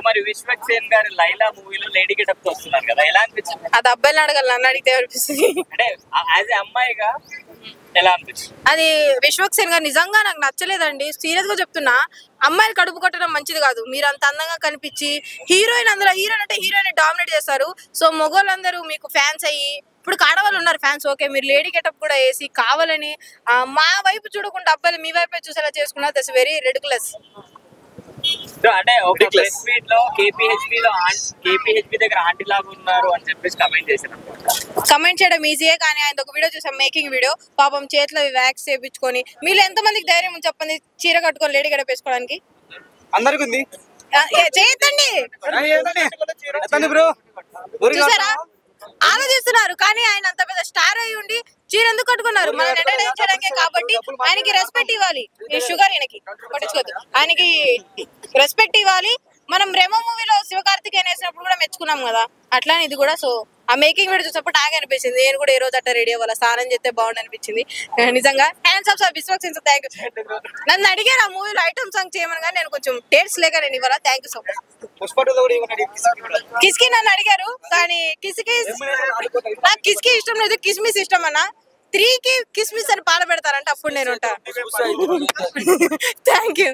మరి విశ్వక్సేన్ గారు లైలా మూవీలో లేడీ గెటప్ తో వస్తున్నారు కదా, ఎలా అనిపించింది? అది అబ్బాయిని అడగాలి, నన్ను అడిగితే అనిపిస్తుంది. అంటే యాజ్ ఏ అమ్మాయిగా ఎలా అనిపించింది? అది విశ్వక్సేన్ గారు నిజంగా నాకు నచ్చలేదండి, సీరియస్ గా చెప్తున్నా. అమ్మాయిలు కడుపు కొట్టడం మంచిది కాదు. మీరు అంత అందంగా కనిపించి హీరోయిన్, అందులో హీరోయిన్ అంటే హీరోయిన్ డామినేట్ చేస్తారు. సో మొగోళ్ళందరూ మీకు ఫ్యాన్స్ అయ్యి, ఇప్పుడు ఆడవాళ్ళు ఉన్నారు ఫ్యాన్స్, ఓకే, మీరు లేడీ గెటప్ కూడా వేసి కావాలని మా వైపు చూడకుండా అబ్బాయిలు మీ వైపే చూసేలా చేసుకున్నారు. That's very ridiculous. అంటే ఒక ప్రెస్ మీట్ లో కేపీహెచ్బి దగ్గర ఆంటీ లాగా ఉన్నారు అని చెప్పేసి కమెంట్ చేశారు. కమెంట్ చేయడం ఈజీయే, కానీ ఆయన ఒక వీడియో చూసాం, మేకింగ్ వీడియో. పాపం చేతిలో వ్యాక్స్ చేయించుకొని, మీలో ఎంత మందికి ధైర్యం చెప్పండి చీర కట్టుకొని లేడీ గెటప్ వేసుకోవడానికి? అందరికి ఉంది, చేయొద్దండి. చూసారా, ఆలోచిస్తున్నారు. కానీ ఆయన అంత పెద్ద స్టార్ అయి ఉండి చీర ఎందుకు కట్టుకున్నారు? మనం ఎంటర్టైన్ చేయడానికే కాబట్టి ఆయనకి రెస్పెక్ట్ ఇవ్వాలి. షుగర్ ఈయనకి పట్టించుకోవద్దు, ఆయనకి రెస్పెక్ట్ ఇవ్వాలి. మనం రెమో మూవీలో శివకార్తికేయన్ వేసినప్పుడు కూడా మెచ్చుకున్నాం కదా, అట్లానే ఇది కూడా. సో ఆ మేకింగ్ వీడియో చూసినప్పుడు నాకు అనిపించింది, నేను కూడా ఏ రోజు అట్లా రెడీ అవ్వాలి, స్నానం చేస్తే బాగుంది అనిపించింది. నిజంగా hands of Vishwaksen, thank you. నన్ను అడిగారు ఆ మూవీలో ఐటమ్ సాంగ్ చేయమని, కానీ నేను కొంచెం డేట్స్ లేక నేను ఇవ్వాలా. Thank you so much. కిస్కి నన్ను అడిగారు, కానీ నాకు కిస్కి ఇష్టం లేదు, కిస్మిస్ ఇష్టం అన్న. 3కి కిస్మిస్ అని పాల పెడతారంటే అప్పుడు నేను ఉంటా. Thank you.